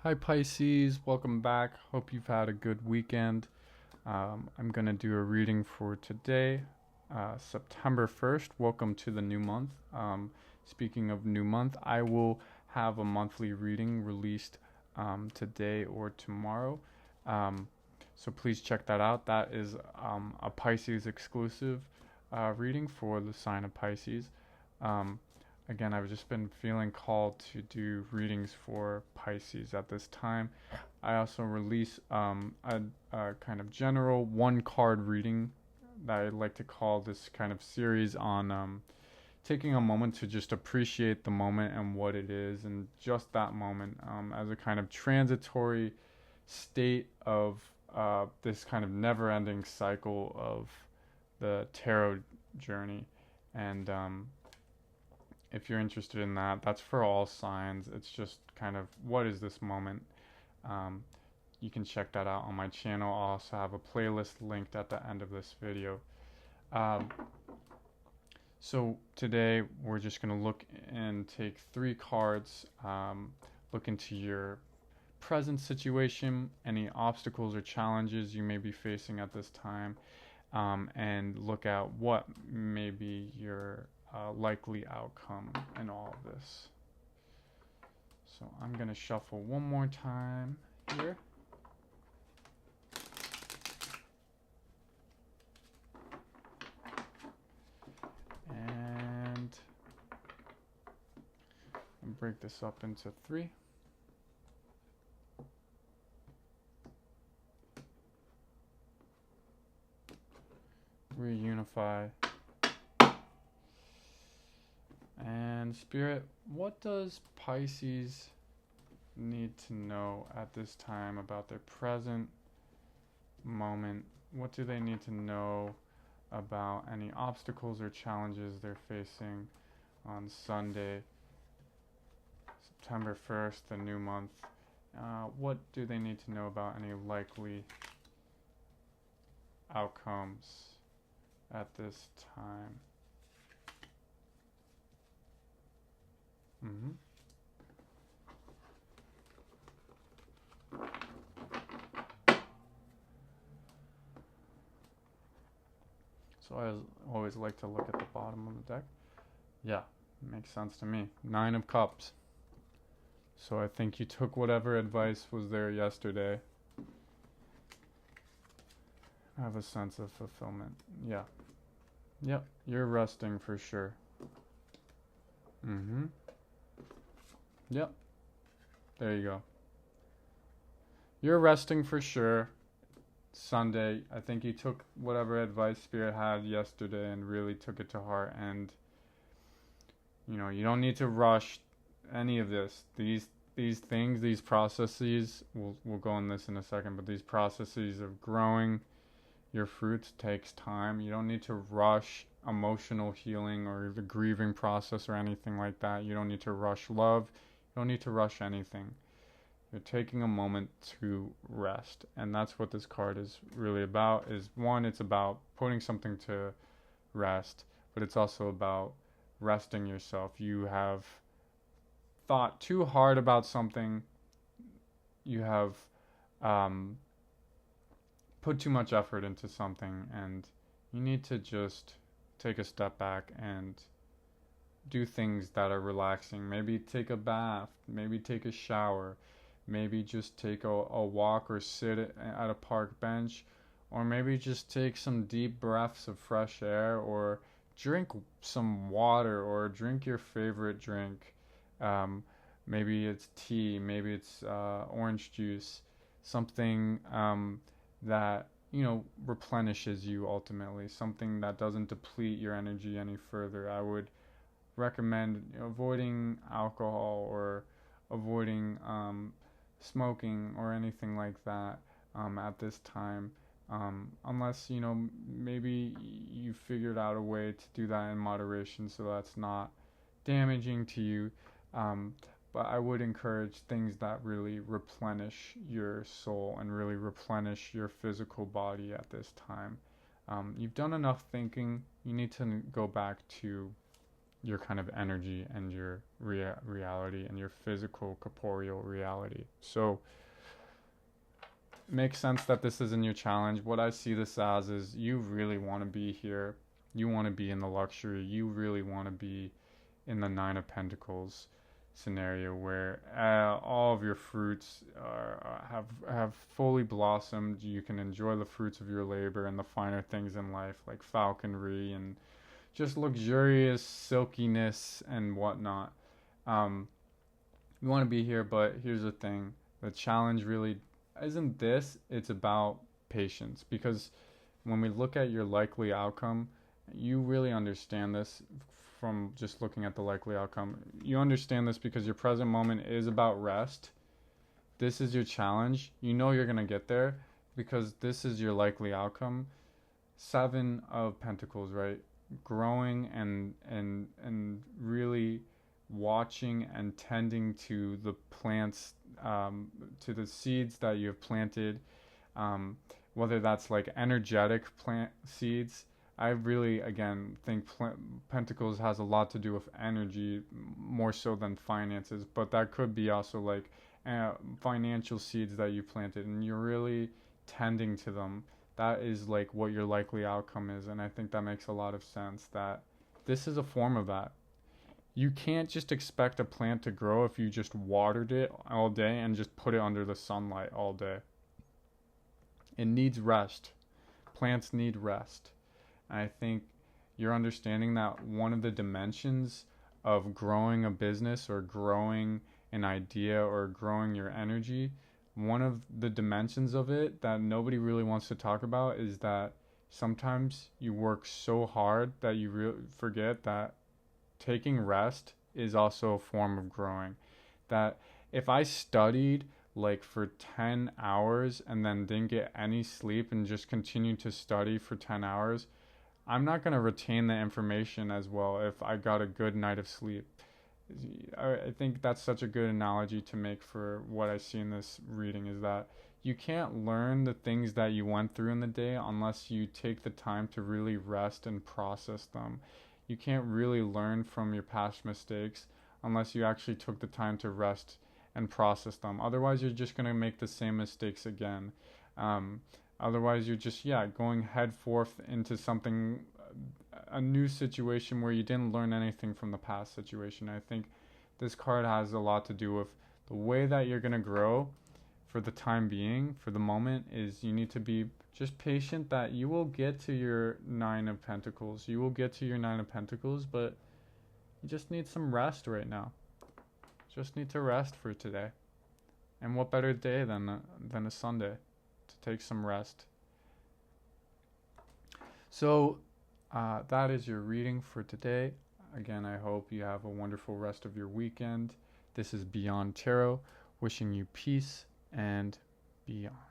Hi Pisces, welcome back. Hope you've had a good weekend. I'm going to do a reading for today, September 1st. Welcome to the new month. Speaking of new month, I will have a monthly reading released today or tomorrow. So please check that out. That is a Pisces exclusive reading for the sign of Pisces. Again, I've just been feeling called to do readings for Pisces at this time. I also release a kind of general one card reading that I like to call this kind of series on taking a moment to just appreciate the moment and what it is, and just that moment as a kind of transitory state of this kind of never-ending cycle of the tarot journey. And if you're interested in that, that's for all signs. It's just kind of, what is this moment? You can check that out on my channel. I'll also have a playlist linked at the end of this video. So today we're just going to look and take 3 cards, look into your present situation, any obstacles or challenges you may be facing at this time, and look at what may be your likely outcome in all of this. So I'm going to shuffle one more time here. And break this up into 3. Reunify. And Spirit, what does Pisces need to know at this time about their present moment? What do they need to know about any obstacles or challenges they're facing on Sunday, September 1st, the new month? What do they need to know about any likely outcomes at this time? So I always like to look at the bottom of the deck. Yeah, makes sense to me. 9 of Cups. So I think you took whatever advice was there yesterday. I have a sense of fulfillment. Yeah. Yep, you're resting for sure. Yep. There you go. You're resting for sure. Sunday, I think you took whatever advice Spirit had yesterday and really took it to heart. And you don't need to rush any of this. These things, these processes, we'll go on this in a second, but these processes of growing your fruits takes time. You don't need to rush emotional healing or the grieving process or anything like that. You don't need to rush love. You don't need to rush anything. You're taking a moment to rest, and that's what this card is really about. Is one, it's about putting something to rest, but it's also about resting yourself. You have thought too hard about something. You have put too much effort into something, and you need to just take a step back and do things that are relaxing. Maybe take a bath, maybe take a shower, maybe just take a walk or sit at a park bench, or maybe just take some deep breaths of fresh air, or drink some water, or drink your favorite drink. Maybe it's tea, maybe it's orange juice, something that replenishes you ultimately, something that doesn't deplete your energy any further. I would recommend avoiding alcohol or avoiding smoking or anything like that at this time, unless maybe you figured out a way to do that in moderation so that's not damaging to you. But I would encourage things that really replenish your soul and really replenish your physical body at this time. You've done enough thinking. You need to go back to your kind of energy and your reality and your physical corporeal reality. So it makes sense that this isn't your challenge. What I see this as is you really want to be here. You want to be in the luxury. You really want to be in the Nine of Pentacles scenario where all of your fruits have fully blossomed. You can enjoy the fruits of your labor and the finer things in life, like falconry and just luxurious silkiness and whatnot. You want to be here, but here's the thing: the challenge really isn't this. It's about patience, because when we look at your likely outcome, you really understand this from just looking at the likely outcome. You understand this because your present moment is about rest. This is your challenge. You know you're going to get there because this is your likely outcome. Seven of Pentacles, right? Growing and really watching and tending to the plants, to the seeds that you have planted, whether that's like energetic plant seeds. I really, again, think Pentacles has a lot to do with energy more so than finances, but that could be also like financial seeds that you planted and you're really tending to them. That is like what your likely outcome is, and I think that makes a lot of sense that this is a form of that. You can't just expect a plant to grow if you just watered it all day and just put it under the sunlight all day. It needs rest. Plants need rest. And I think you're understanding that one of the dimensions of growing a business or growing an idea or growing your energy, one of the dimensions of it that nobody really wants to talk about is that sometimes you work so hard that you forget that taking rest is also a form of growing. That if I studied like for 10 hours and then didn't get any sleep and just continued to study for 10 hours, I'm not going to retain the information as well if I got a good night of sleep. I think that's such a good analogy to make for what I see in this reading, is that you can't learn the things that you went through in the day unless you take the time to really rest and process them. You can't really learn from your past mistakes unless you actually took the time to rest and process them. Otherwise, you're just going to make the same mistakes again. Otherwise, you're just, going head forth into something, a new situation where you didn't learn anything from the past situation. I think this card has a lot to do with the way that you're going to grow for the time being, for the moment, is you need to be just patient that you will get to your Nine of Pentacles. You will get to your Nine of Pentacles, but you just need some rest right now. Just need to rest for today. And what better day than a Sunday to take some rest. So that is your reading for today. Again, I hope you have a wonderful rest of your weekend. This is Beyond Tarot, wishing you peace and beyond.